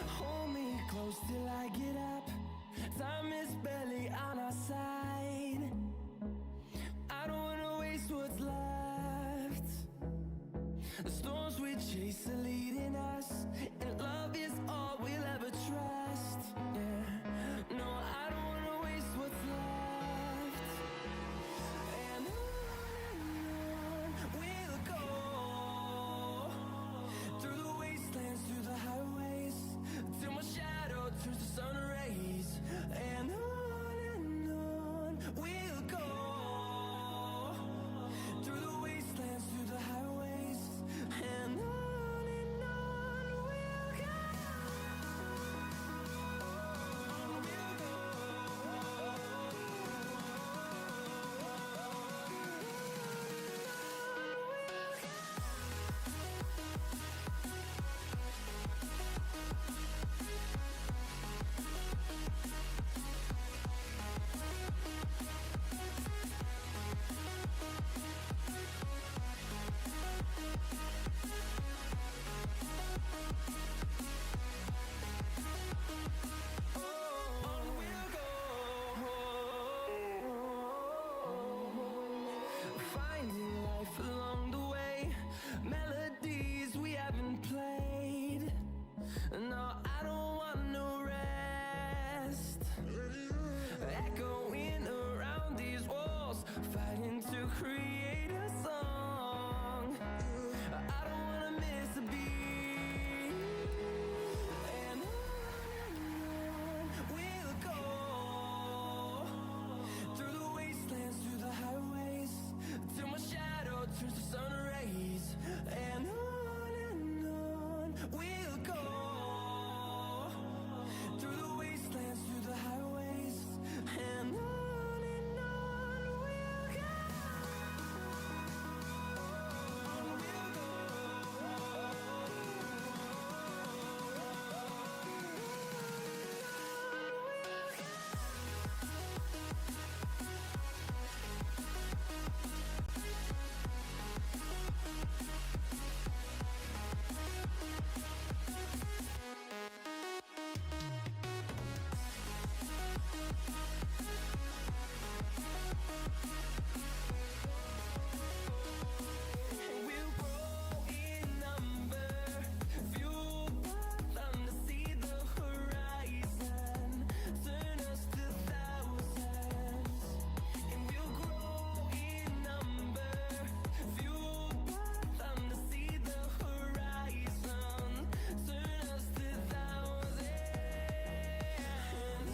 Hold me close till I get up. Time is barely on our side. I don't wanna waste what's left. The storms we chase are leading us, and love is all we'll ever trust. Yeah, no, I don't wanna waste what's left. And on we'll go, through the wastelands, through the highways, till my shadow turns to sun rays. And on we'll go, through the wastelands, through the highways, and on we'll go. Finding life along the way, melodies we haven't played. No, I don't want no rest. Echoing around these walls, fighting to create a song. I don't wanna miss a beat. And on we'll go, through the wastelands, through the highways, till my shadow turns to sun rays. And on we'll go, through the wastelands, through the highways, and on we'll go. We'll grow in number, fueled by them to see the horizon, turn us to thousands. And we'll grow in number, fueled by them to see the horizon, turn us to thousands. And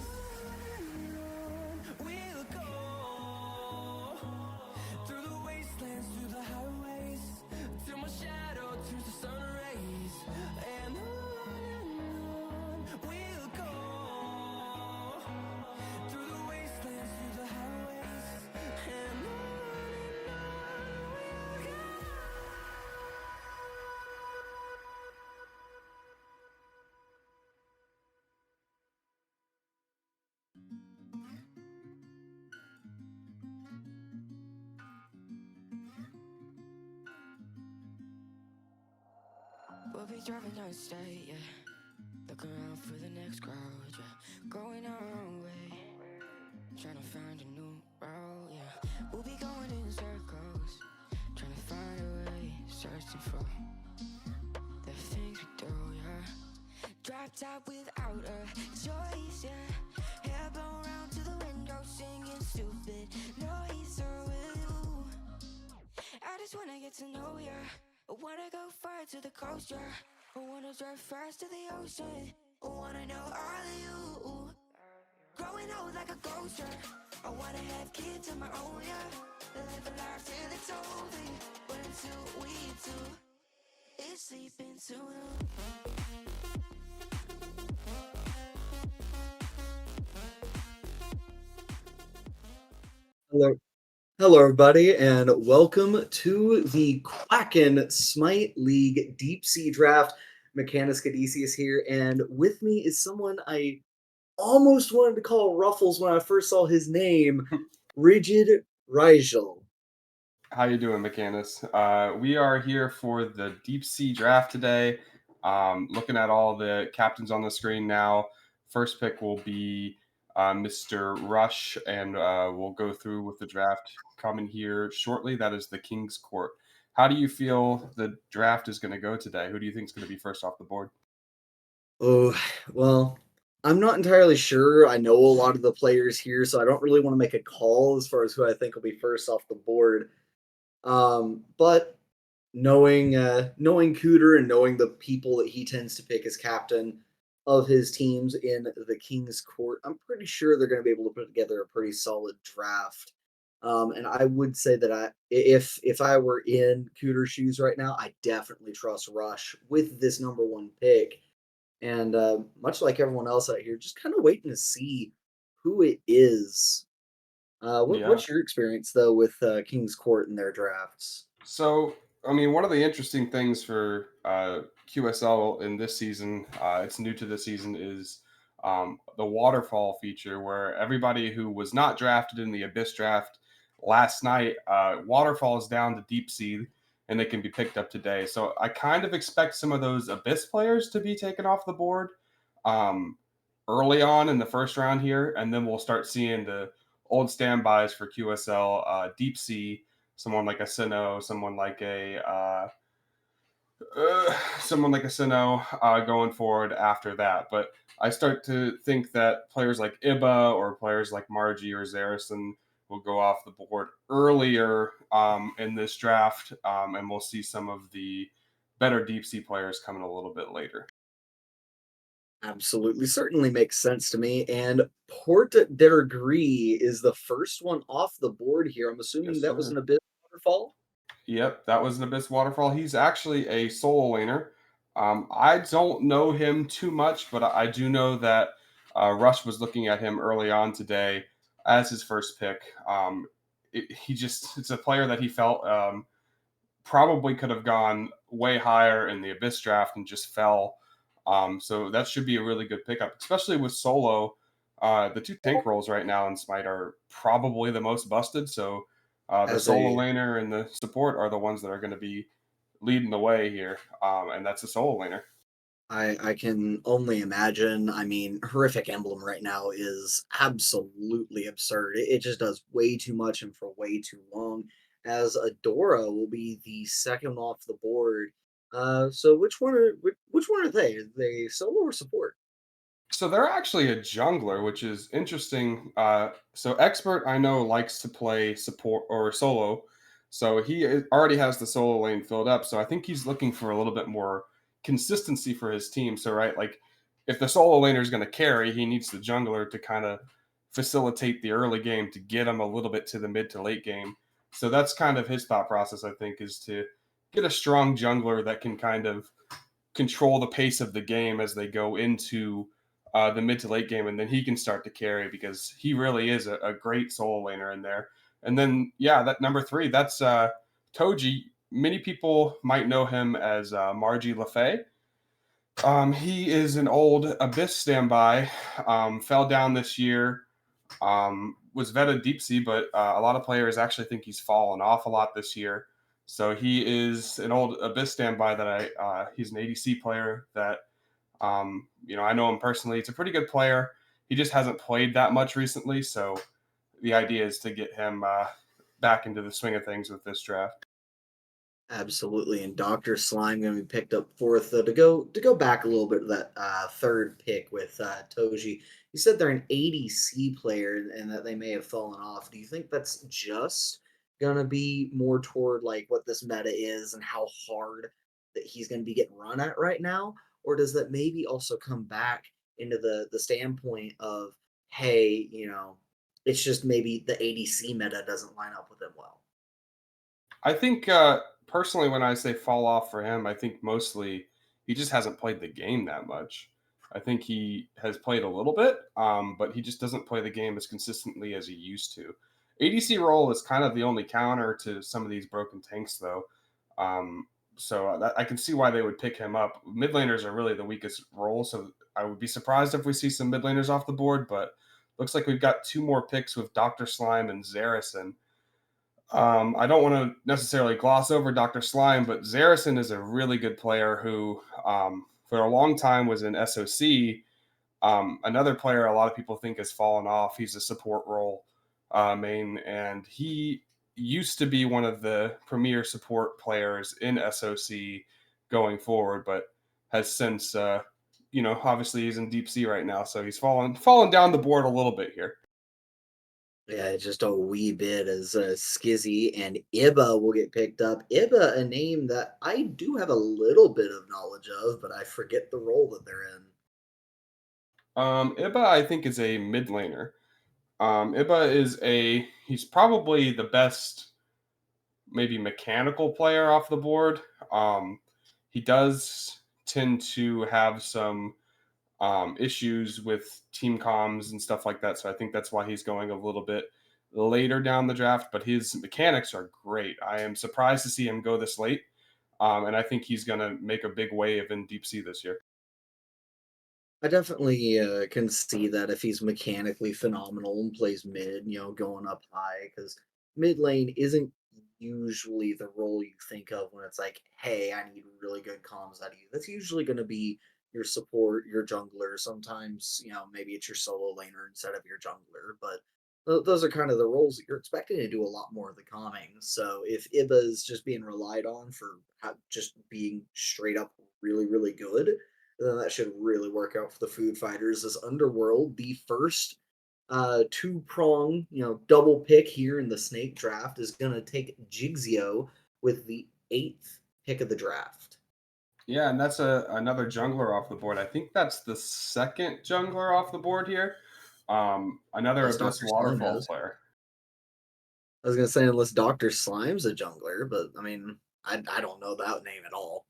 on we'll go, through the wastelands, through the highways, till my shadow turns to sun rays. And on we'll go, through the wastelands, through the highways, and on we'll go. We'll be driving down the state, yeah. Looking around for the next crowd, yeah. Going our own way, trying to find a new route, yeah. We'll be going in circles, trying to find a way, searching for the things we do, yeah. Dropped out without a choice, yeah. Hair blown round to the window, singing stupid noise with you. I just wanna get to know ya. I wanna go far to the coast, yeah. I wanna drive fast to the ocean. I wanna know all of you. Growing old like a ghost, yeah. I wanna have kids of my own, yeah. Live a life till it's over. But until we do, it's sleeping soon. Hello, hello, everybody, and welcome to the Quacken Smite League Deep Sea Draft. Mechanus Cadesius here, and with me is someone I almost wanted to call Ruffles when I first saw his name, Rigid Rigel. How you doing, Mechanus? We are here for the Deep Sea Draft today. Looking at all the captains on the screen now, first pick will be Mr. Rush, and we'll go through with the draft coming here shortly. That is the King's Court. How do you feel the draft is going to go today? Who do you think is going to be first off the board? Oh, well, I'm not entirely sure. I know a lot of the players here, so I don't really want to make a call as far as who I think will be first off the board. But knowing Cooter and knowing the people that he tends to pick as captain of his teams in the King's Court, I'm pretty sure they're going to be able to put together a pretty solid draft. And I would say that if I were in Cooter's shoes right now, I definitely trust Rush with this number one pick. And much like everyone else out here, just kind of waiting to see who it is. Yeah. What's your experience though with King's Court and their drafts? So, I mean, one of the interesting things for QSL in this season, it's new to this season, is the waterfall feature where everybody who was not drafted in the Abyss draft last night, waterfalls down to deep seed and they can be picked up today. So I kind of expect some of those Abyss players to be taken off the board um, early on in the first round here, and then we'll start seeing the old standbys for QSL, deep sea, someone like a Sinnoh, someone like a Sinnoh going forward after that. But I start to think that players like Iba or players like Margie or Zarison will go off the board earlier in this draft, and we'll see some of the better deep sea players coming a little bit later. Absolutely, certainly makes sense to me. And Port de Gris is the first one off the board here. I'm assuming Yes, that was sir. an Abyss waterfall. Yep, that was an Abyss Waterfall. He's actually a solo laner. I don't know him too much, but I do know that Rush was looking at him early on today as his first pick. It's a player that he felt probably could have gone way higher in the Abyss draft and just fell. So that should be a really good pickup, especially with solo. The two tank roles right now in Smite are probably the most busted. So the As solo a laner and the support are the ones that are going to be leading the way here, and that's a solo laner. I can only imagine. I mean, horrific emblem right now is absolutely absurd. It just does way too much and for way too long. As Adora will be the second off the board. So which one are they? Are they solo or support? So they're actually a jungler, which is interesting. So expert, I know, likes to play support or solo, so already has the solo lane filled up. So I think he's looking for a little bit more consistency for his team. So right, like if the solo laner is going to carry, he needs the jungler to kind of facilitate the early game to get him a little bit to the mid to late game. So that's kind of his thought process. I think is to get a strong jungler that can kind of control the pace of the game as they go into the mid to late game, and then he can start to carry because he really is a great solo laner in there. And then, yeah, that number three, that's Toji. Many people might know him as Margie LaFay. He is an old Abyss standby, fell down this year, was vetted deep sea, but a lot of players actually think he's fallen off a lot this year. So he is an old Abyss standby he's an ADC player that I know him personally. He's a pretty good player. He just hasn't played that much recently, so the idea is to get him back into the swing of things with this draft. Absolutely, and Doctor Slime going to be picked up fourth. To go back a little bit to that third pick with Toji. You said they're an ADC player and that they may have fallen off. Do you think that's just going to be more toward like what this meta is and how hard that he's going to be getting run at right now, or does that maybe also come back into the standpoint of hey, it's just maybe the ADC meta doesn't line up with him well? I think personally, when I say fall off for him, I think mostly he just hasn't played the game that much. I think he has played a little bit, but he just doesn't play the game as consistently as he used to. ADC role is kind of the only counter to some of these broken tanks, though. Um, I can see why they would pick him up. Mid laners are really the weakest role, so I would be surprised if we see some mid laners off the board. But looks like we've got two more picks with Doctor Slime and Zarison. I don't want to necessarily gloss over Dr. Slime, but Zarison is a really good player who for a long time was in SOC. Another player a lot of people think has fallen off. He's a support role main, and he used to be one of the premier support players in SOC going forward, but has since, obviously he's in Deep Sea right now, so he's fallen down the board a little bit here. Yeah, just a wee bit as Skizzy and Iba will get picked up. Iba, a name that I do have a little bit of knowledge of, but I forget the role that they're in. Iba, I think, is a mid laner. Iba he's probably the best, maybe mechanical player off the board. He does tend to have some issues with team comms and stuff like that. So I think that's why he's going a little bit later down the draft. But his mechanics are great. I am surprised to see him go this late. And I think he's going to make a big wave in Deep Sea this year. I definitely can see that if he's mechanically phenomenal and plays mid, going up high, because mid lane isn't usually the role you think of when it's like, hey, I need really good comms out of you. That's usually going to be your support, your jungler. Sometimes, maybe it's your solo laner instead of your jungler, but those are kind of the roles that you're expecting to do a lot more of the calming. So if Iba's just being relied on for just being straight up really, really good, then that should really work out for the food fighters as Underworld, the first two-prong, double pick here in the snake draft, is gonna take Jigzio with the eighth pick of the draft. Yeah, and that's another jungler off the board. I think that's the second jungler off the board here. Another Unless Abyss Dr. Slime Waterfall is. player. I was gonna say unless Dr. Slime's a jungler, but I mean I don't know that name at all.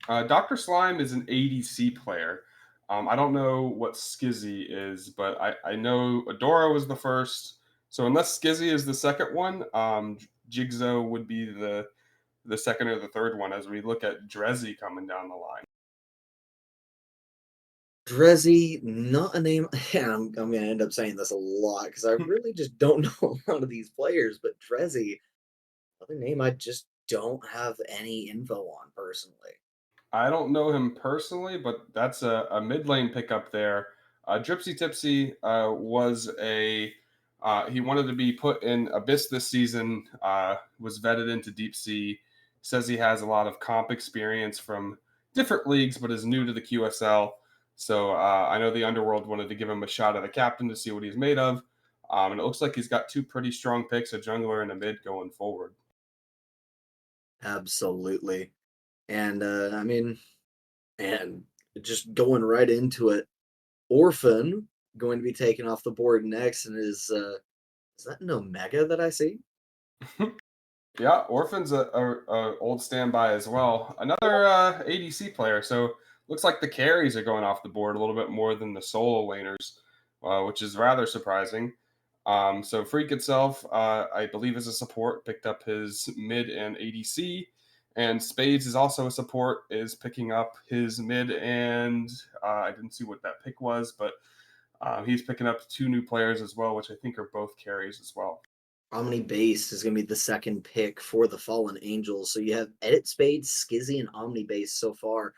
Dr. Slime is an ADC player. I don't know what Skizzy is, but I know Adora was the first. So unless Skizzy is the second one, Jigsaw would be the second or the third one as we look at Drezzy coming down the line. Drezzy, not a name. Yeah, I'm gonna end up saying this a lot because I really just don't know a lot of these players, but Drezzy, another name I just don't have any info on personally. I don't know him personally, but that's a mid lane pickup there. Dripsy Tipsy he wanted to be put in Abyss this season. Was vetted into Deep Sea. Says he has a lot of comp experience from different leagues, but is new to the QSL. So I know the Underworld wanted to give him a shot at the captain to see what he's made of. And it looks like he's got two pretty strong picks, a jungler and a mid going forward. Absolutely. And I mean, and just going right into it, Orphan going to be taken off the board next, and is that an Omega that I see? Yeah, Orphan's a old standby as well. Another ADC player. So looks like the carries are going off the board a little bit more than the solo laners, which is rather surprising. So Freak itself, I believe, is a support, picked up his mid and ADC, and Spades is also a support, is picking up his mid and I didn't see what that pick was, but he's picking up two new players as well, which I think are both carries as well. Omni Base is going to be the second pick for the Fallen Angels. So you have Edit Spades, Skizzy, and Omni Base so far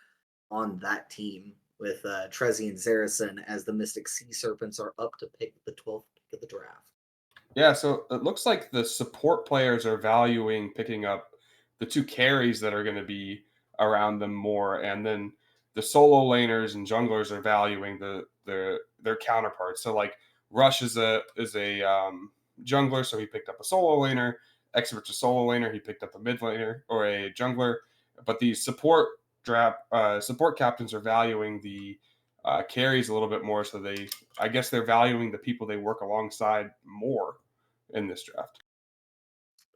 on that team, with Trezzy and Zarison as the Mystic Sea Serpents are up to pick the 12th pick of the draft. Yeah, so it looks like the support players are valuing picking up the two carries that are going to be around them more, and then the solo laners and junglers are valuing their counterparts. So like Rush is a jungler, so he picked up a solo laner. Expert's a solo laner, he picked up a mid laner or a jungler. But the support captains are valuing the carries a little bit more, so I guess they're valuing the people they work alongside more in this draft.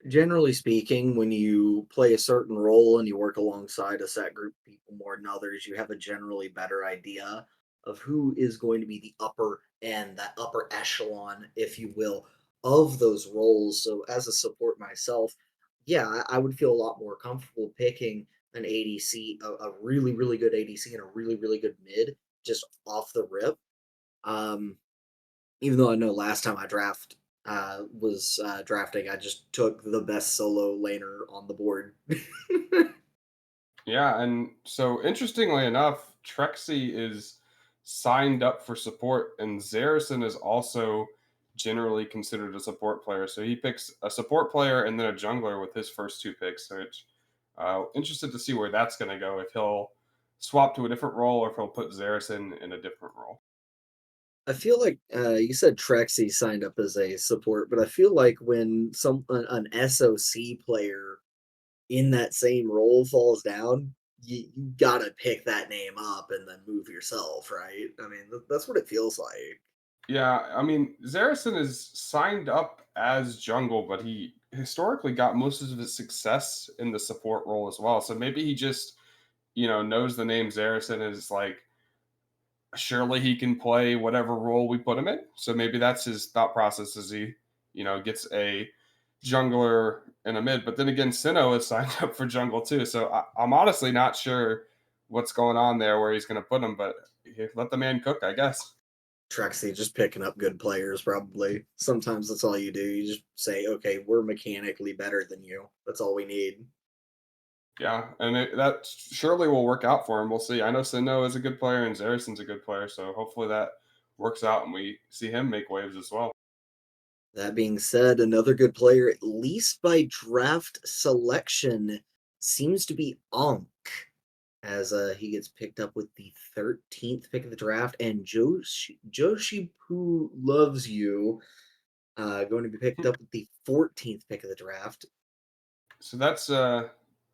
Generally speaking, when you play a certain role and you work alongside a set group of people more than others, you have a generally better idea of who is going to be the upper end, that upper echelon, if you will, of those roles. So, as a support myself, yeah, I would feel a lot more comfortable picking an ADC, a really, really good ADC, and a really, really good mid just off the rip. Um, Even though I know last time I was drafting, I just took the best solo laner on the board. Yeah, and so interestingly enough, Trexie is signed up for support, and Zarison is also generally considered a support player. So he picks a support player and then a jungler with his first two picks. So it's interested to see where that's going to go. If he'll swap to a different role, or if he'll put Zarison in a different role. I feel like you said Trexie signed up as a support, but I feel like when an SOC player in that same role falls down, you gotta pick that name up and then move yourself, right? I mean, that's what it feels like. Yeah, I mean, Zarison is signed up as jungle, but he historically got most of his success in the support role as well. So maybe he just, knows the name Zarison is like, surely he can play whatever role we put him in. So maybe that's his thought process as he, gets a jungler and a mid. But then again, Sinnoh is signed up for jungle too. So I'm honestly not sure what's going on there where he's going to put him, but let the man cook, I guess. Trexie just picking up good players, probably. Sometimes that's all you do. You just say, okay, we're mechanically better than you. That's all we need. Yeah, and that surely will work out for him. We'll see. I know Sinnoh is a good player and Zarison's a good player, so hopefully that works out and we see him make waves as well. That being said, another good player, at least by draft selection, seems to be Onk, as he gets picked up with the 13th pick of the draft, and Joshi Poo Loves You going to be picked up with the 14th pick of the draft. So that's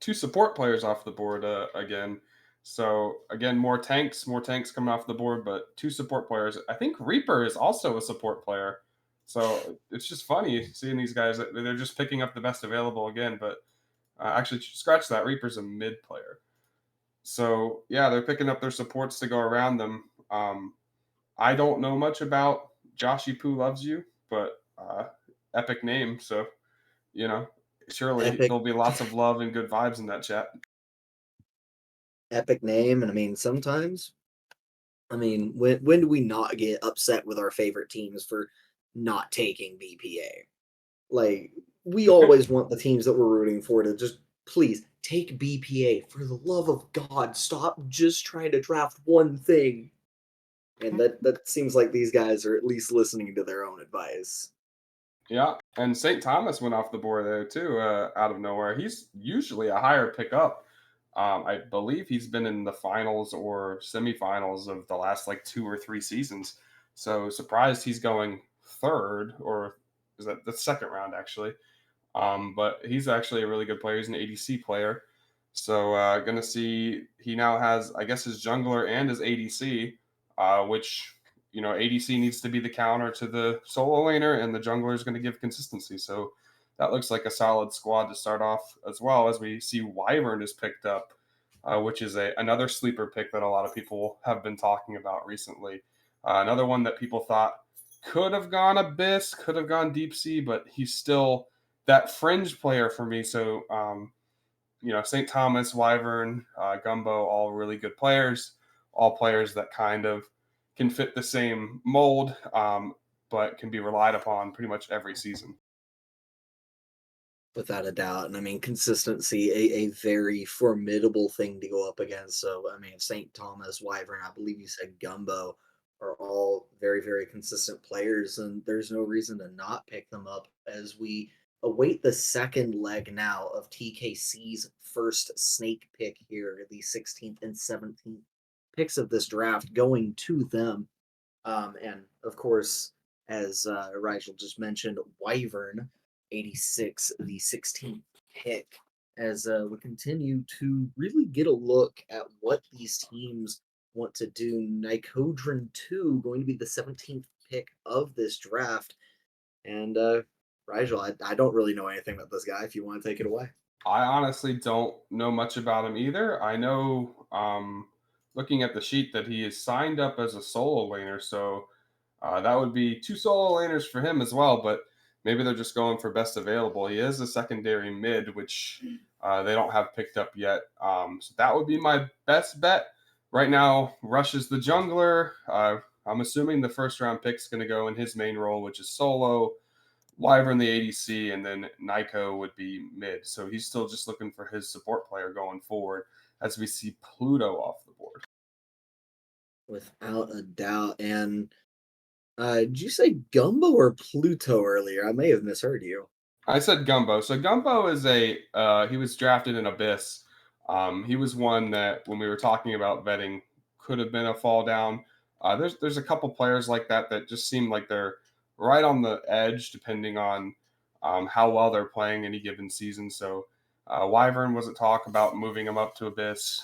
two support players off the board again. So again, more tanks coming off the board, but two support players. I think Reaper is also a support player. So it's just funny seeing these guys. They're just picking up the best available again. But actually, scratch that. Reaper's a mid player. So yeah, they're picking up their supports to go around them. I don't know much about Joshy Poo Loves You, but epic name. So you know, surely Epic, there'll be lots of love and good vibes in that chat. epic name, and I mean, sometimes, I mean, when do we not get upset with our favorite teams for not taking BPA? Like, we always want the teams that we're rooting for to just please take BPA for the love of God. Stop just trying to draft one thing. And that seems like these guys are at least listening to their own advice. Yeah, and St. Thomas went off the board there too, out of nowhere. He's usually a higher pickup. I believe he's been in the finals or semifinals of the last like 2 or 3 seasons. So surprised he's going third, or is that the second round actually? But he's actually a really good player. He's an ADC player. So gonna see he now has, I guess, his jungler and his ADC, which ADC needs to be the counter to the solo laner, and the jungler is going to give consistency. So that looks like a solid squad to start off, as well as we see Wyvern is picked up, which is another sleeper pick that a lot of people have been talking about recently. Another one that people thought could have gone Abyss, could have gone Deep Sea, but he's still that fringe player for me. So, St. Thomas, Wyvern, Gumbo, all really good players, all players that kind of can fit the same mold, but can be relied upon pretty much every season. Without a doubt. And I mean, consistency, a very formidable thing to go up against. So, I mean, St. Thomas, Wyvern, I believe you said Gumbo, are all very, very consistent players. And there's no reason to not pick them up as we await the second leg now of TKC's first snake pick here, the 16th and 17th picks of this draft going to them. And of course, as Rigel just mentioned, Wyvern 86, the 16th pick, as we continue to really get a look at what these teams want to do. Nicodrin 2 going to be the 17th pick of this draft. And Rigel, I don't really know anything about this guy if you want to take it away. I honestly don't know much about him either. I know, looking at the sheet, that he is signed up as a solo laner, so that would be two solo laners for him as well. But maybe they're just going for best available. He is a secondary mid, which they don't have picked up yet. So that would be my best bet right now. Rush is the jungler. I'm assuming the first round pick is going to go in his main role, which is solo. Wyvern the ADC, and then Nyko would be mid. So he's still just looking for his support player going forward. as we see Pluto off the board. Without a doubt. And did you say Gumbo or Pluto earlier? I may have misheard you. I said Gumbo. So Gumbo is he was drafted in Abyss. He was one that when we were talking about vetting could have been a fall down. There's a couple players like that that just seem like they're right on the edge depending on how well they're playing any given season. So Wyvern was a talk about moving him up to Abyss.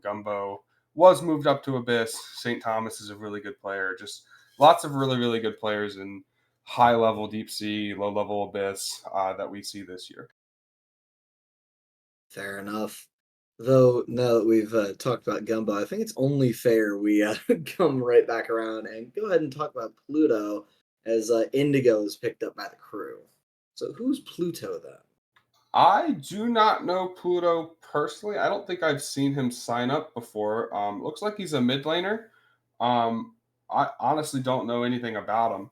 Gumbo was moved up to Abyss. St. Thomas is a really good player. Just lots of really really good players in high level deep sea, low level abyss that we see this year. Fair enough. Though now that we've talked about Gumbo, I think it's only fair we come right back around and go ahead and talk about Pluto as Indigo is picked up by the crew. So who's Pluto then? I do not know Pluto personally. I don't think I've seen him sign up before. Looks like he's a mid laner. I honestly don't know anything about him.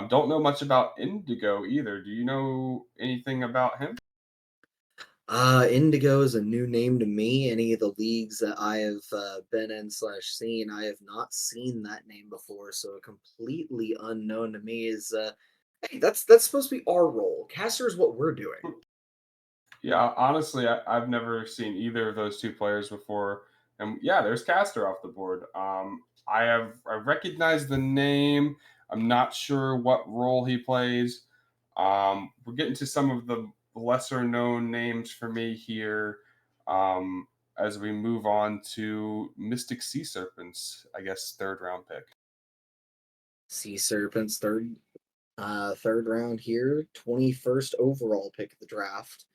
Don't know much about Indigo either. Do you know anything about him? Indigo is a new name to me. Any of the leagues that I have been in slash seen, I have not seen that name before. So completely unknown to me is hey, that's supposed to be our role. Caster is what we're doing. Yeah, honestly, I've never seen either of those two players before. And yeah, there's Caster off the board. I recognize the name. I'm not sure what role he plays. We're getting to some of the lesser known names for me here. As we move on to Mystic Sea Serpents, I guess third round pick. Sea Serpents, third round here, 21st overall pick of the draft.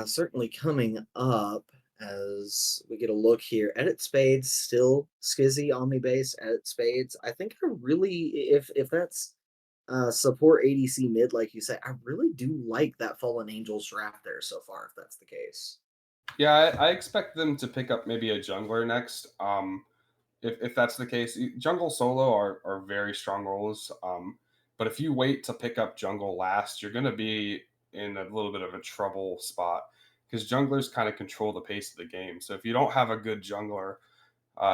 Certainly coming up as we get a look here. Edit Spades still Skizzy Omni base. Edit Spades. I think I really, if that's support ADC mid, like you said, I really do like that Fallen Angels draft there so far. If that's the case. Yeah, I expect them to pick up maybe a jungler next. If that's the case, jungle solo are very strong roles. But if you wait to pick up jungle last, you're going to be in a little bit of a trouble spot because junglers kind of control the pace of the game. So if you don't have a good jungler,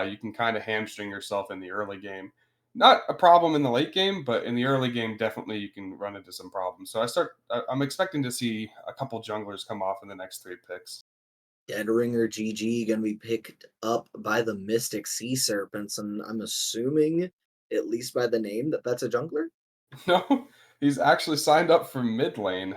you can kind of hamstring yourself in the early game. Not a problem in the late game, but in the early game, definitely you can run into some problems. So I'm expecting to see a couple junglers come off in the next three picks. Dead Ringer GG going to be picked up by the Mystic Sea Serpents, and I'm assuming, at least by the name, that that's a jungler. No, he's actually signed up for mid lane.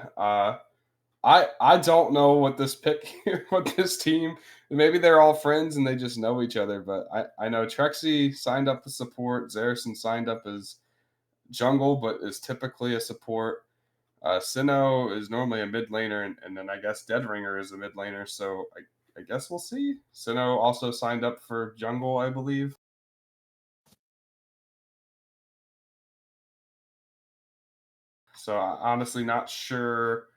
I don't know what this pick what this team. Maybe they're all friends and they just know each other. But I know Trexie signed up to support. Zarison signed up as jungle, but is typically a support. Sinnoh is normally a mid laner, and then I guess Deadringer is a mid laner. So I guess we'll see. Sinnoh also signed up for jungle, I believe. So honestly not sure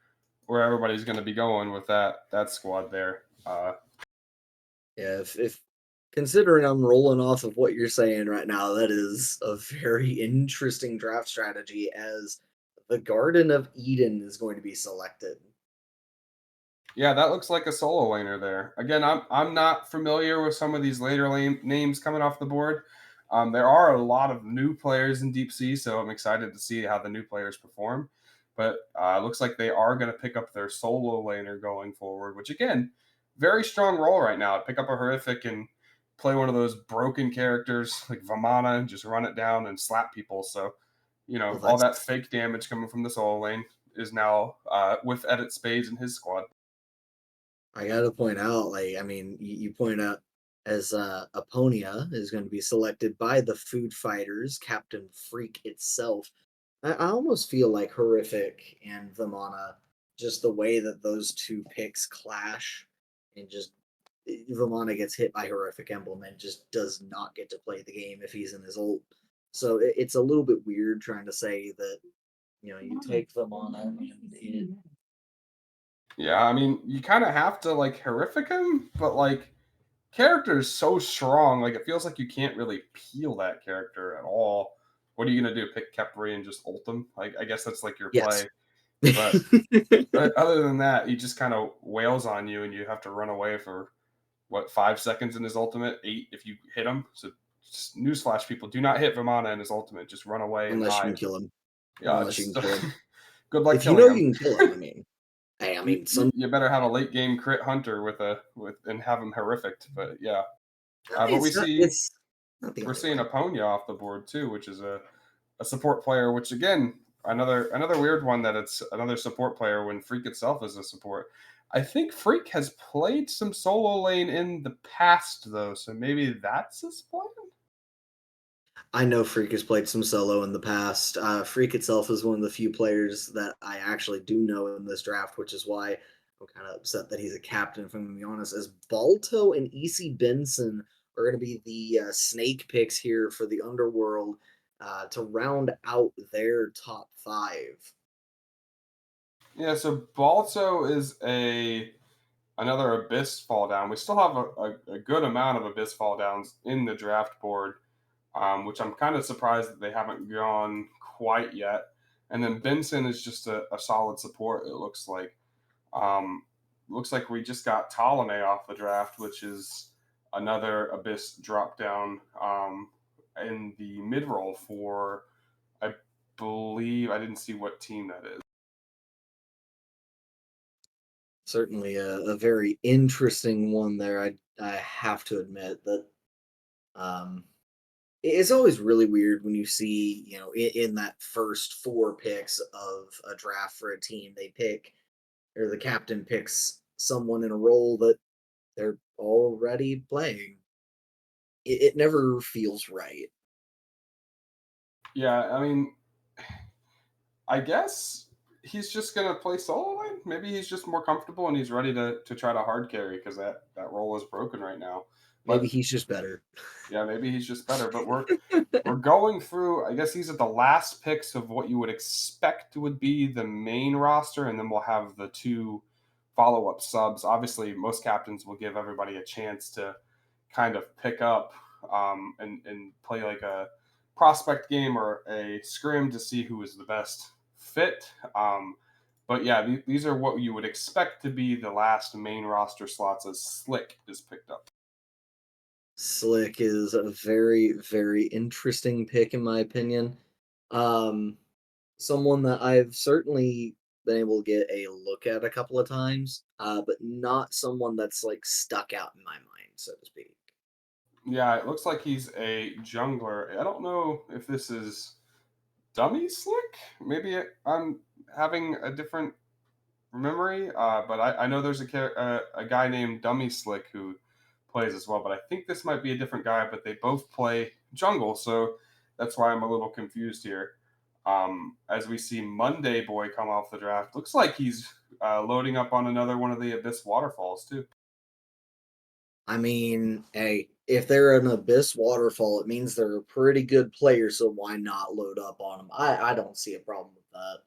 where everybody's going to be going with that squad there. Yeah, if considering I'm rolling off of what you're saying right now, that is a very interesting draft strategy as the Garden of Eden is going to be selected. Yeah, that looks like a solo laner there. Again, I'm not familiar with some of these later names coming off the board. There are a lot of new players in Deep Sea, so I'm excited to see how the new players perform. But looks like they are going to pick up their solo laner going forward, which again, very strong role right now. Pick up a horrific and play one of those broken characters like Vamana and just run it down and slap people. So, Well, all that's that fake damage coming from the solo lane is now with Edit Spades in his squad. I gotta point out, like, I mean, you point out as Aponia is going to be selected by the Food Fighters, Captain Freak itself. I almost feel like Horrific and Vimana, just the way that those two picks clash, and just Vimana gets hit by Horrific Emblem and just does not get to play the game if he's in his ult. So it's a little bit weird trying to say that, you take Vimana and it. Yeah, I mean, you kind of have to like horrific him, but like character is so strong, like it feels like you can't really peel that character at all. What are you gonna do? Pick Kepri and just ult him? Like I guess that's like your Yes. play. But other than that, he just kind of wails on you, and you have to run away for what 5 seconds in his ultimate, 8 if you hit him. So just newsflash, people, do not hit Vimana in his ultimate. Just run away and unless you can hide. kill him. Yeah, Unless you just can kill him. good luck If you killing know him. you can kill him, I mean, hey, I mean, some. You better have a late game crit hunter with and have him horrific. But yeah, I mean, but we it's not. see It's not the we're only seeing way. Aponia off the board too, which is a support player. Which again, another weird one that it's another support player when Freak itself is a support. I think Freak has played some solo lane in the past though, so maybe that's his plan. I know Freak has played some solo in the past. Freak itself is one of the few players that I actually do know in this draft, which is why I'm kind of upset that he's a captain, if I'm going to be honest. As Balto and EC Benson are going to be the snake picks here for the Underworld to round out their top five. Yeah, so Balto is a another Abyss fall down. We still have a good amount of Abyss fall downs in the draft board, which I'm kind of surprised that they haven't gone quite yet. And then Benson is just a solid support. It um, looks like we just got Ptolemy off the draft, which is another Abyss drop down in the mid roll for, I believe, I didn't see what team that is. Certainly a very interesting one there. I have to admit that um, it's always really weird when you see, in that first four picks of a draft for a team, they pick or the captain picks someone in a role that they're already playing. It never feels right. Yeah, I mean, I guess he's just gonna play solo lane. Maybe he's just more comfortable and he's ready to try to hard carry because that role is broken right now. Maybe But he's just better. yeah, maybe he's just better. But we're going through. I guess these are the last picks of what you would expect would be the main roster, and then we'll have the two follow up subs. Obviously, most captains will give everybody a chance to kind of pick up and play like a prospect game or a scrim to see who is the best fit. But yeah, these are what you would expect to be the last main roster slots as Slick is picked up. Slick is a very, very interesting pick, in my opinion. Um, Someone that I've certainly been able to get a look at a couple of times, but not someone that's like stuck out in my mind, so to speak. Yeah, it looks like he's a jungler. I don't know if this is Dummy Slick. Maybe I'm having a different memory, but I know there's a guy named Dummy Slick who plays as well. But I think this might be a different guy. But they both play jungle, so that's why I'm a little confused here. As we see Monday Boy come off the draft, looks like he's loading up on another one of the Abyss waterfalls too. I mean, hey, if they're an Abyss waterfall, it means they're a pretty good player, so why not load up on them? I don't see a problem with that.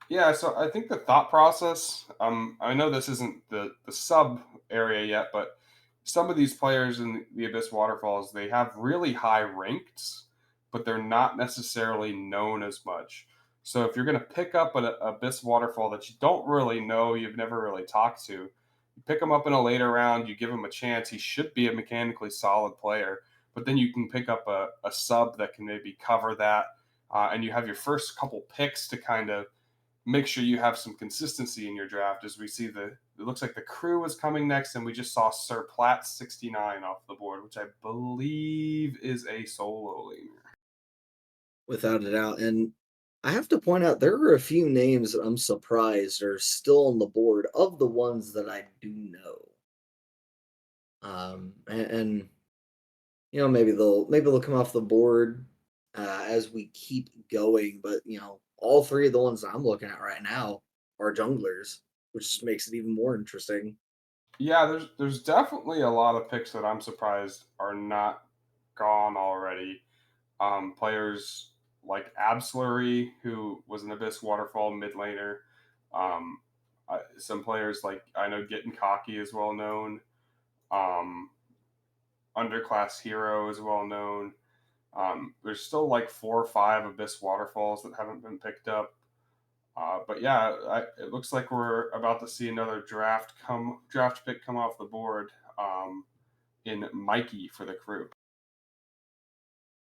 Yeah, so I think the thought process, I know this isn't the sub area yet, but some of these players in the Abyss Waterfalls, they have really high ranked, but they're not necessarily known as much. So if you're going to pick up an Abyss Waterfall that you don't really know, you've never really talked to, you pick him up in a later round, you give him a chance, he should be a mechanically solid player, but then you can pick up a sub that can maybe cover that, and you have your first couple picks to kind of make sure you have some consistency in your draft as we see it looks like the crew is coming next and we just saw Sir Platt 69 off the board, which I believe is a solo laner. Without a doubt. And I have to point out there are a few names that I'm surprised are still on the board of the ones that I do know. And maybe they'll come off the board as we keep going. But all three of the ones that I'm looking at right now are junglers, which just makes it even more interesting. Yeah, there's definitely a lot of picks that I'm surprised are not gone already. Players like Absolury, who was an Abyss Waterfall mid laner. Um, some players like I know Getting Cocky is well known. Um, Underclass Hero is well known. There's still like 4 or 5 Abyss Waterfalls that haven't been picked up. But yeah, it looks like we're about to see another draft pick come off the board. in Mikey for the crew.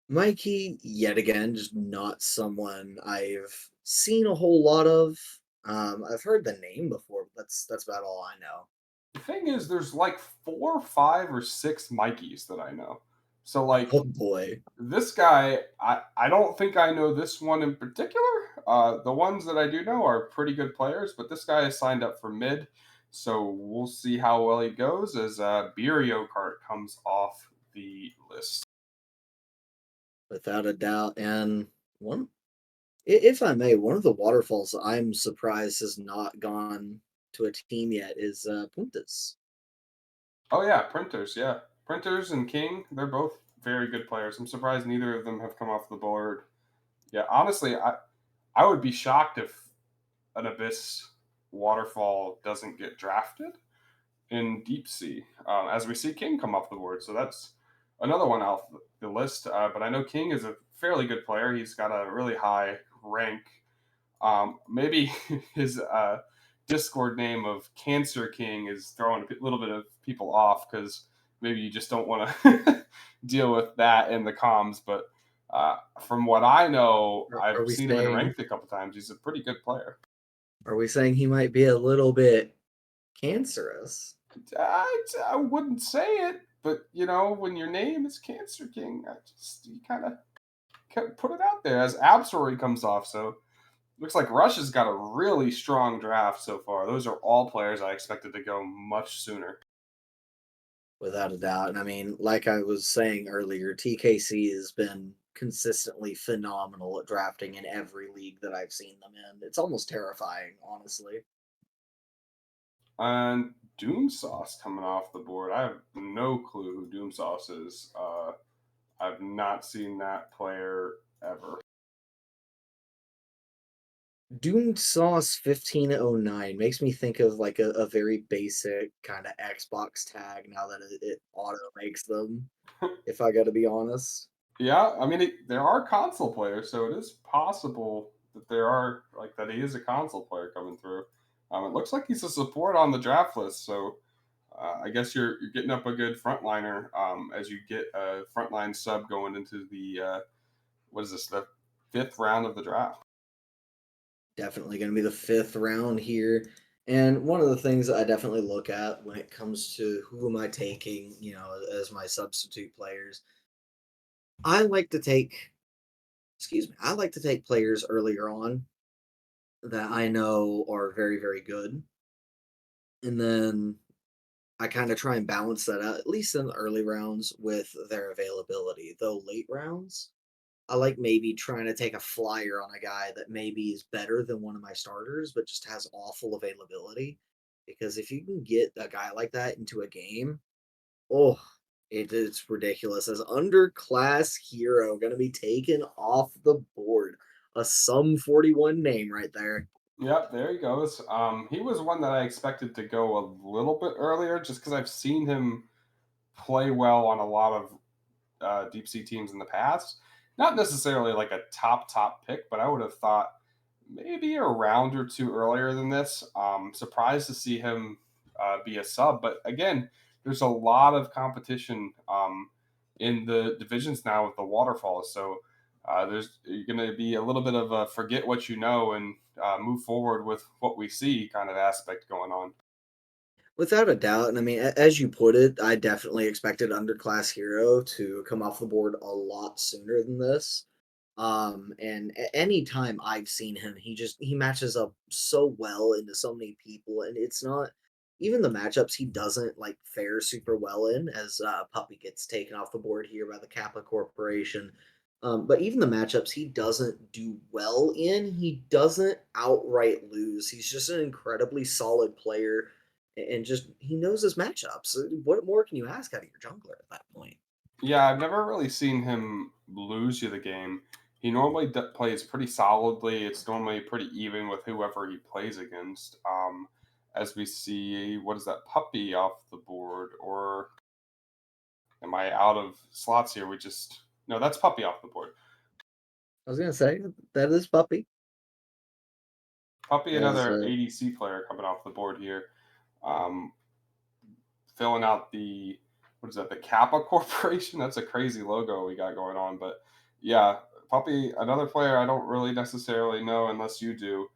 Mikey, yet again, just not someone I've seen a whole lot of. I've heard the name before, but that's about all I know. The thing is, there's like 4, 5, or 6 Mikeys that I know. So like Oh boy. this guy, I don't think I know this one in particular. The ones that I do know are pretty good players, but this guy is signed up for mid, so we'll see how well he goes as Beerio Kart comes off the list. Without a doubt. And one, if I may, one of the waterfalls I'm surprised has not gone to a team yet is Puntas. Oh yeah, Printers, yeah, Printers and King, they're both very good players. I'm surprised neither of them have come off the board. Yeah, honestly, I would be shocked if an Abyss waterfall doesn't get drafted in deep sea, as we see King come off the board. So that's another one off the list. But I know King is a fairly good player. He's got a really high rank. Maybe his Discord name of Cancer King is throwing a little bit of people off because maybe you just don't want to deal with that in the comms. But from what I know, Are I've we seen him in saying ranked a couple times. He's a pretty good player. he might be a little bit cancerous? I wouldn't say it, but when your name is Cancer King, I just you kind of put it out there as Absolry comes off. So looks like Rush has got a really strong draft so far. Those are all players I expected to go much sooner. Without a doubt. And I mean, like I was saying earlier, TKC has been consistently phenomenal at drafting in every league that I've seen them in. It's almost terrifying, honestly. And Doom Sauce coming off the board. I have no clue who Doom Sauce is. I've not seen that player ever. Doom Sauce 1509 makes me think of like a very basic kind of Xbox tag now that it auto makes them, if I gotta be honest. Yeah, I mean, there are console players, so it is possible that there are like that he is a console player coming through. It looks like he's a support on the draft list, so I guess you're getting up a good frontliner as you get a frontline sub going into the what is this, the 5th round of the draft. Definitely gonna be the fifth round here. And one of the things I definitely look at when it comes to who am I taking, as my substitute players, I like to take I like to take players earlier on that I know are very, very good. And then I kind of try and balance that out, at least in the early rounds, with their availability. Though late rounds, I like maybe trying to take a flyer on a guy that maybe is better than one of my starters, but just has awful availability. Because if you can get a guy like that into a game, oh, it's ridiculous. As underclass hero going to be taken off the board. A sum 41 name right there. Yep, there he goes. He was one that I expected to go a little bit earlier, just because I've seen him play well on a lot of deep sea teams in the past. Not necessarily like a top pick, but I would have thought maybe a round or two earlier than this. Surprised to see him be a sub, but again, there's a lot of competition in the divisions now with the waterfalls. So there's going to be a little bit of a forget what you know and move forward with what we see kind of aspect going on. Without a doubt, and I mean, as you put it, I definitely expected underclass hero to come off the board a lot sooner than this. And any time I've seen him, he matches up so well into so many people, and it's not even the matchups he doesn't like fare super well in, as Puppy gets taken off the board here by the Kappa Corporation. But even the matchups he doesn't do well in, he doesn't outright lose. He's just an incredibly solid player and just he knows his matchups. What more can you ask out of your jungler at that point? Yeah, I've never really seen him lose you the game. He normally plays pretty solidly. It's normally pretty even with whoever he plays against. As we see, what is that puppy off the board? Or am I out of slots here? We just no, that's puppy off the board. I was gonna say that is Puppy Puppy, as another ADC player coming off the board here, um, filling out the what is that? The Kappa Corporation. That's a crazy logo we got going on. But yeah, Puppy, another player I don't really necessarily know unless you do.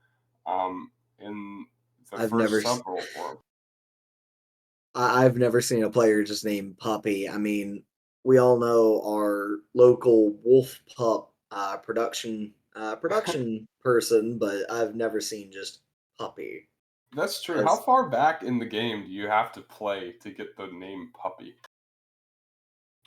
In the I've never first sub s- role for him. I've never seen a player just named Puppy. I mean, we all know our local Wolf Pup production person, but I've never seen just Puppy. That's true. How As far back in the game do you have to play to get the name Puppy?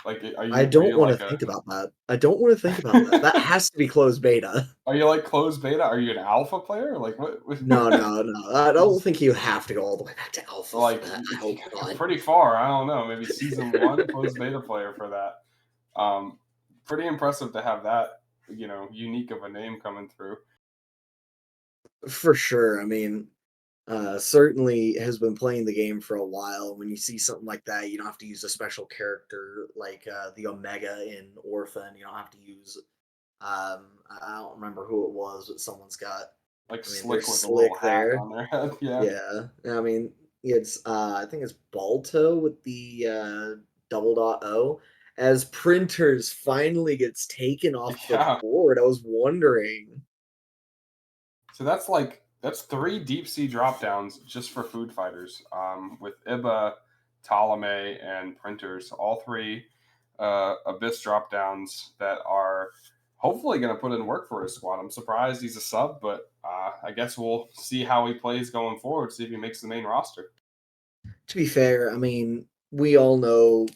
Like, I were don't you want to like a think about that. I don't want to think about that. That has to be closed beta. are you like closed beta? Are you an alpha player? Like what No, no, no. I you don't just think you have to go all the way back to alpha for like that. I hope you're not. pretty far. I don't know. Maybe season one closed beta player for that. Um, Pretty impressive to have that, unique of a name coming through. For sure. I mean, certainly has been playing the game for a while. When you see something like that, you don't have to use a special character like the Omega in Orphan. You don't have to use I don't remember who it was, but someone's got. Like I mean, there's slick with a little Slick hat there. on their head. Yeah. Yeah, I mean, it's I think it's Balto with the double dot O. As printers finally gets taken off the Yeah. board, I was wondering. So that's three deep sea drop downs just for food fighters. With Iba, Ptolemy, and printers, all three abyss drop downs that are hopefully going to put in work for his squad. I'm surprised he's a sub, but I guess we'll see how he plays going forward. See if he makes the main roster. To be fair, I mean, we all know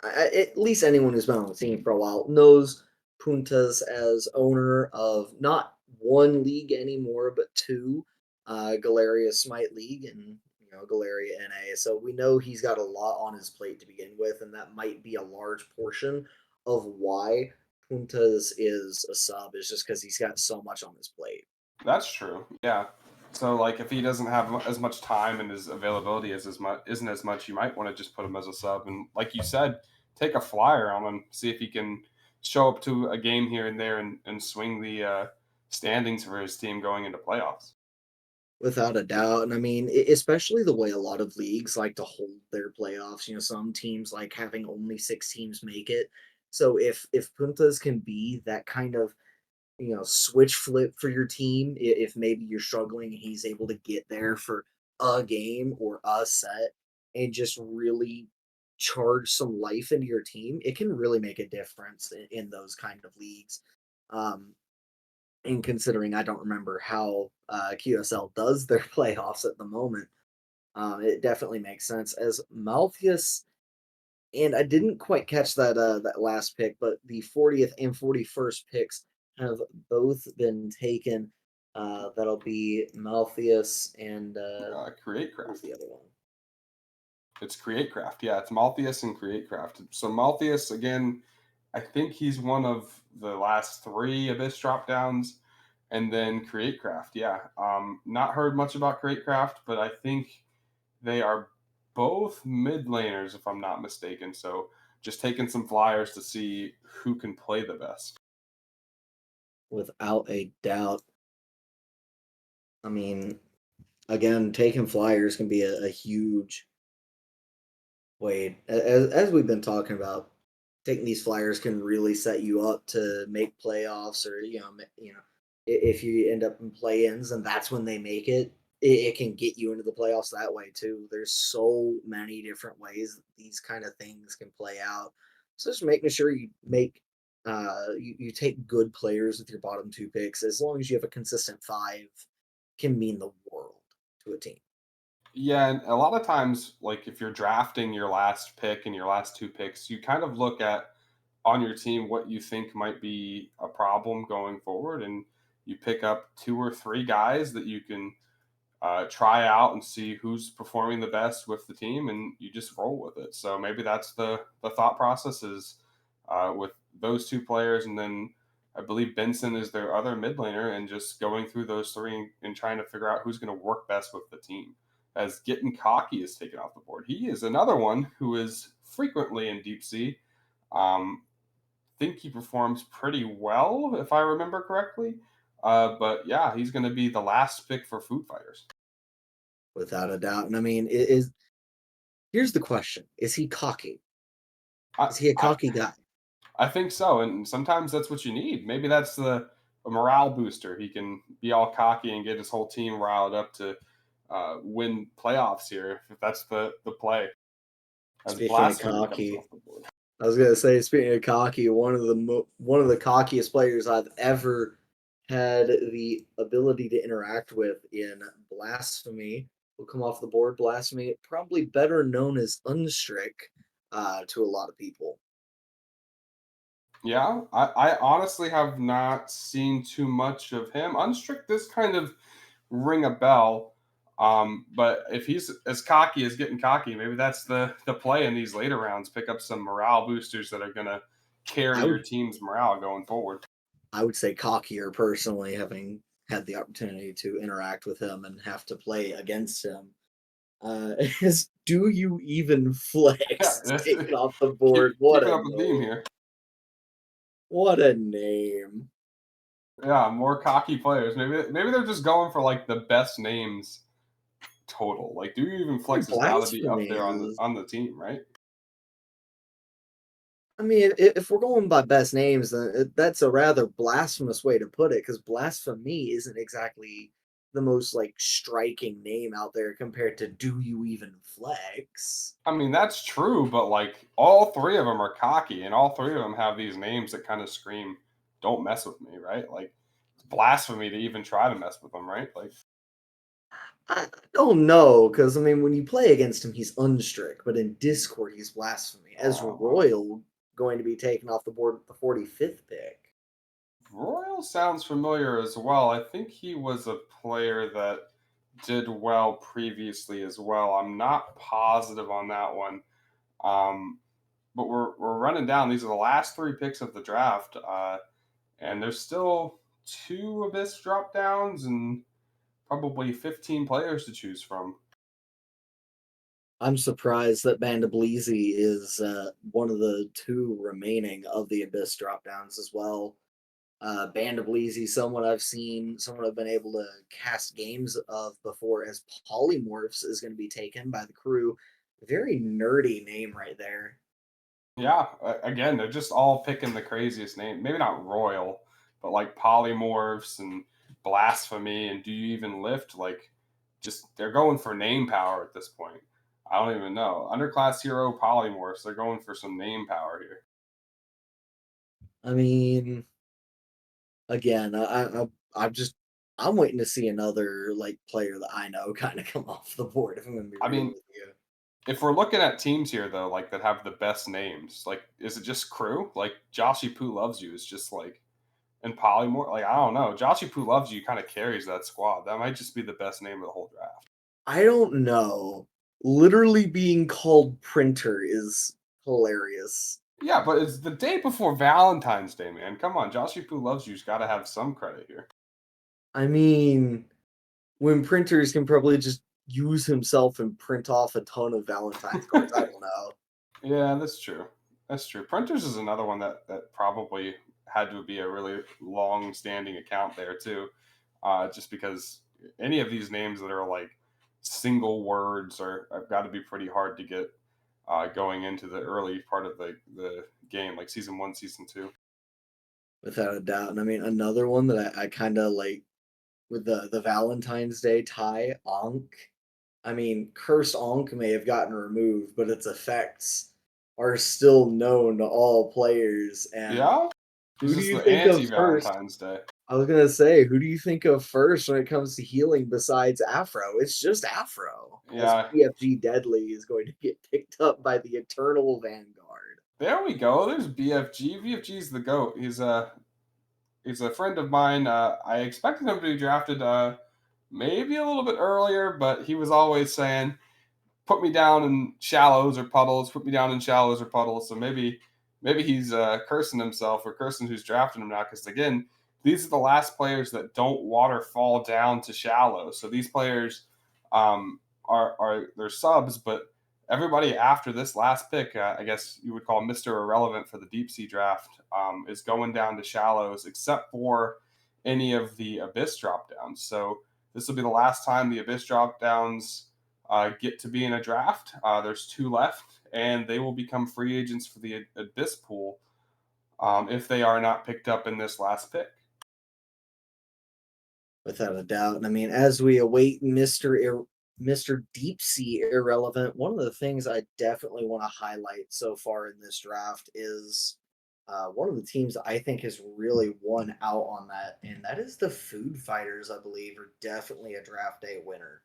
at least anyone who's been on the team for a while knows Puntas as owner of not one league anymore, but two, Galeria Smite League and Galeria NA. So we know he's got a lot on his plate to begin with, and that might be a large portion of why Puntas is a sub, is just because he's got so much on his plate. That's true. Yeah. So like if he doesn't have as much time and his availability is as much isn't as much, you might want to just put him as a sub and like you said, take a flyer on him, see if he can show up to a game here and there and swing the standings for his team going into playoffs. Without a doubt. And I mean, especially the way a lot of leagues like to hold their playoffs. Some teams like having only six teams make it. So if Puntas can be that kind of switch flip for your team, if maybe you're struggling, he's able to get there for a game or a set and just really charge some life into your team. It can really make a difference in those kind of leagues. Um, and considering I don't remember how QSL does their playoffs at the moment, it definitely makes sense. As Malthus, and I didn't quite catch that last pick, but the 40th and 41st picks have both been taken. That'll be Malthus and Create what was Craft. the other one? It's Create Craft. Yeah, it's Malthius and Create Craft. So Malthius again, I think he's one of the last three Abyss drop downs, and then Create Craft. Yeah, not heard much about Create Craft, but I think they are both mid laners, if I'm not mistaken. So just taking some flyers to see who can play the best. Without a doubt. I mean, again, taking flyers can be a huge Wade, as we've been talking about, taking these flyers can really set you up to make playoffs, or if you end up in play-ins and that's when they make it, it can get you into the playoffs that way too. There's so many different ways that these kind of things can play out. So just making sure you make you take good players with your bottom two picks, as long as you have a consistent five, can mean the world to a team. Yeah, and a lot of times, like if you're drafting your last pick and your last two picks, you kind of look at on your team what you think might be a problem going forward, and you pick up two or three guys that you can try out and see who's performing the best with the team, and you just roll with it. So maybe that's the thought process is with those two players, and then I believe Benson is their other mid laner, and just going through those three and trying to figure out who's going to work best with the team. As getting cocky is taken off the board, he is another one who is frequently in deep sea. Um, think he performs pretty well, if I remember correctly. But yeah, he's going to be the last pick for Food Fighters. Without a doubt. And I mean, it is. Here's the question: is he cocky? I, Is he a I cocky guy? I think so, and sometimes that's what you need. Maybe that's the a morale booster. He can be all cocky and get his whole team riled up to win playoffs here. If that's the play, as Speaking of blasphemy comes cocky, off the board. I was gonna say, speaking of cocky, one of the cockiest players I've ever had the ability to interact with in Blasphemy will come off the board. Blasphemy, probably better known as Unstrick to a lot of people. Yeah, I honestly have not seen too much of him. Unstrict this kind of ring a bell. But if he's as cocky as getting cocky, maybe that's the play in these later rounds. Pick up some morale boosters that are gonna carry I your would team's morale going forward. I would say cockier personally, having had the opportunity to interact with him and have to play against him. Is do you even Yeah, flex this, taken off the board? What keeping a up a theme name! here. What a name! Yeah, more cocky players. Maybe they're just going for like the best names total. Like, do you even I mean, flex has got to be up blasphemy there is. on the team, right? I mean, if we're going by best names, then that's a rather blasphemous way to put it, because blasphemy isn't exactly the most like striking name out there compared to "Do you even flex?" I mean, that's true, but like all three of them are cocky, and all three of them have these names that kind of scream, "Don't mess with me," right? Like it's blasphemy to even try to mess with them, right? Like, I don't know, because I mean, when you play against him, he's unstrict, but in Discord, he's blasphemy. As uh, Royal, going to be taken off the board with the 45th pick. Royal sounds familiar as well. I think he was a player that did well previously as well. I'm not positive on that one. Um, but we're running down. These are the last three picks of the draft, and there's still two Abyss drop downs and probably 15 players to choose from. I'm surprised that Bandablezi is one of the two remaining of the Abyss dropdowns as well. Bandablezi, someone I've seen, someone I've been able to cast games of before as Polymorphs is going to be taken by the crew. Very nerdy name right there. Yeah, again, they're just all picking the craziest name. Maybe not royal, but like polymorphs and blasphemy and do you even lift? Like, just they're going for name power at this point. I don't even know. Underclass hero polymorphs. They're going for some name power here. I mean, again, I'm just I'm waiting to see another like player that I know kind of come off the board. If I'm going to be I real mean, with you, if we're looking at teams here though, like that have the best names, like is it just crew? Like Joshy Poo loves you is just like and polymorph. Like I don't know. Joshy Poo loves you kind of carries that squad. That might just be the best name of the whole draft. I don't know. Literally being called printer is hilarious. Yeah, but it's the day before Valentine's Day, man. Come on, Joshy Poo loves you's got to have some credit here. I mean, when printers can probably just use himself and print off a ton of Valentine's cards. I don't know. Yeah, that's true. That's true. Printers is another one that probably had to be a really long-standing account there too, just because any of these names that are like single words are have got to be pretty hard to get going into the early part of the game, like season one, season two. Without a doubt. And I mean, another one that I kind of like with the Valentine's Day tie, Ankh. I mean, Cursed Ankh may have gotten removed, but its effects are still known to all players. And Yeah, it's who do just you the think of first? anti-Valentine's Day. I was gonna say, who do you think of first when it comes to healing besides Afro? It's just Afro, as Yeah, BFG Deadly is going to get picked up by the Eternal Vanguard. there we go. There's BFG. BFG's the goat. He's a friend of mine. I expected him to be drafted maybe a little bit earlier, but he was always saying, "Put me down in shallows or puddles. Put me down in shallows or puddles." So maybe he's cursing himself or cursing who's drafting him now. Because again, these are the last players that don't waterfall down to shallow. So these players are they're subs, but everybody after this last pick, I guess you would call Mister Irrelevant for the deep sea draft, is going down to shallows, except for any of the abyss drop downs. So this will be the last time the abyss drop downs get to be in a draft. There's two left, and they will become free agents for the Abyss pool if they are not picked up in this last pick. Without a doubt. And I mean, as we await Mr. Deep Sea Irrelevant, one of the things I definitely want to highlight so far in this draft is one of the teams I think has really won out on that, and that is the Food Fighters, I believe, are definitely a draft day winner.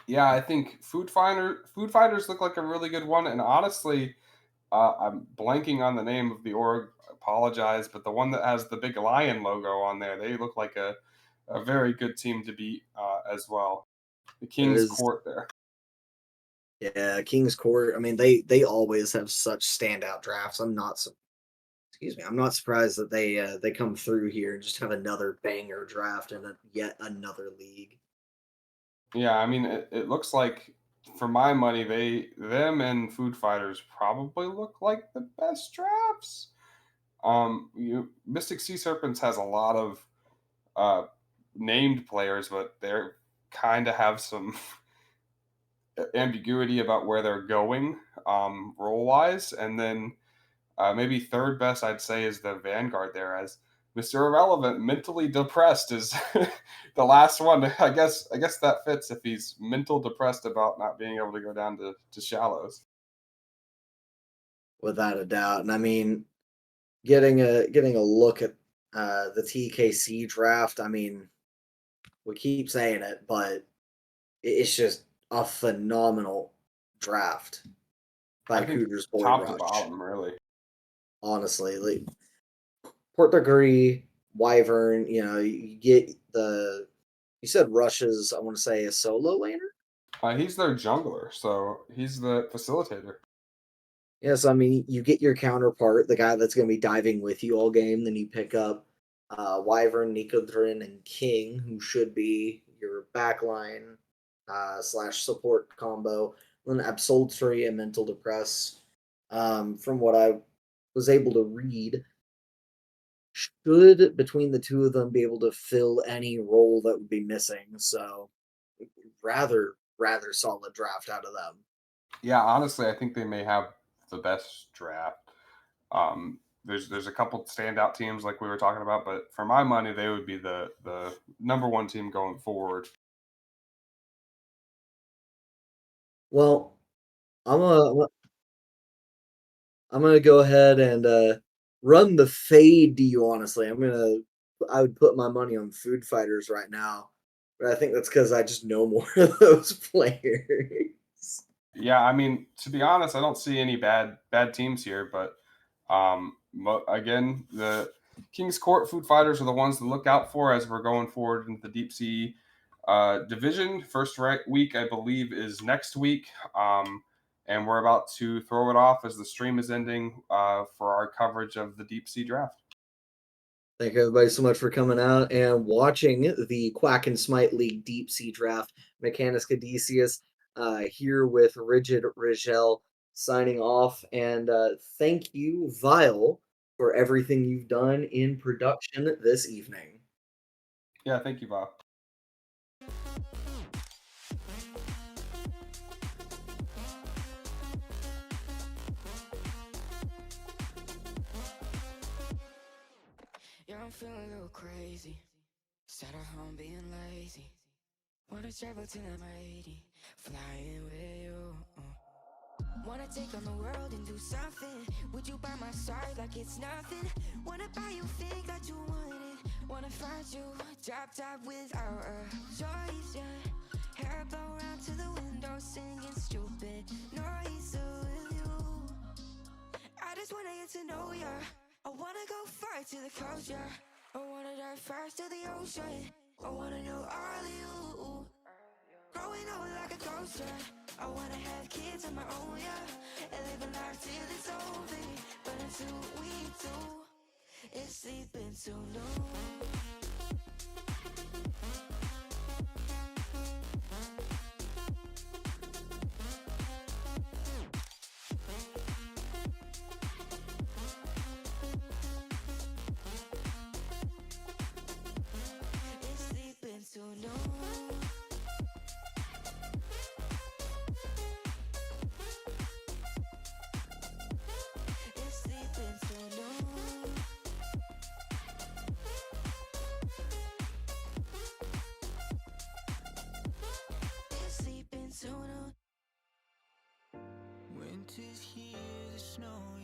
Yeah, I think Food Fighters look like a really good one, and honestly, I'm blanking on the name of the org. Apologize, but the one that has the big lion logo on there, they look like a very good team to beat as well. The There King's is, Court there. yeah, King's Court. I mean, they always have such standout drafts. Excuse me, I'm not surprised that they come through here and just have another banger draft in yet another league. Yeah, I mean, it looks like for my money, them and Food Fighters probably look like the best drafts. Mystic Sea Serpents has a lot of uh, named players, but they're kind of have some ambiguity about where they're going role wise. And then maybe third best, I'd say, is the Vanguard there, as Mr. Irrelevant, mentally depressed, is the last one. I guess that fits if he's mental depressed about not being able to go down to shallows. Without a doubt. And I mean, getting a look at the TKC draft. I mean, we keep saying it, but it's just a phenomenal draft I by think Cooter's Boy top to Rush. bottom, really. Honestly, like Port Degree, Wyvern. You get the. You said Rush's. I want to say a solo laner. He's their jungler, so he's the facilitator. Yes, I mean you get your counterpart, the guy that's going to be diving with you all game. Then you pick up Wyvern, Nicodrin, and King, who should be your backline slash support combo. Then Absolutory and Mental Depress. From what I was able to read, should between the two of them be able to fill any role that would be missing. So rather solid draft out of them. Yeah, honestly, I think they may have the best draft. There's a couple standout teams like we were talking about, but for my money, they would be the number one team going forward. Well, I'm gonna go ahead and run the fade to you. Honestly, I would put my money on Food Fighters right now, but I think that's because I just know more of those players. Yeah, I mean, to be honest, I don't see any bad teams here, but again, the King's Court Food Fighters are the ones to look out for as we're going forward into the Deep Sea division. First week, I believe, is next week, and we're about to throw it off as the stream is ending for our coverage of the Deep Sea draft. Thank everybody so much for coming out and watching the Quack and Smite League Deep Sea Draft. Mechanus Cadesius here with Rigid Rigel signing off. And thank you, Vile, for everything you've done in production this evening. Yeah, thank you, Bob. Yeah, I'm feeling a little crazy. Sat at home being lazy. Wanna travel till I'm 80, flying with you. Wanna take on the world and do something. Would you by my side like it's nothing? Wanna buy you think that you want it. Wanna find you drop top without a choice, yeah. Hair blow round to the window, singing stupid noise with you. I just wanna get to know ya. I wanna go far to the coast, yeah. I wanna dive fast to the ocean. I wanna know all of you. Growing up like a ghost, yeah. I wanna have kids on my own, yeah. And live a life till it's over. But until we do, it's sleeping too long. It's sleeping too long. voices hear the snow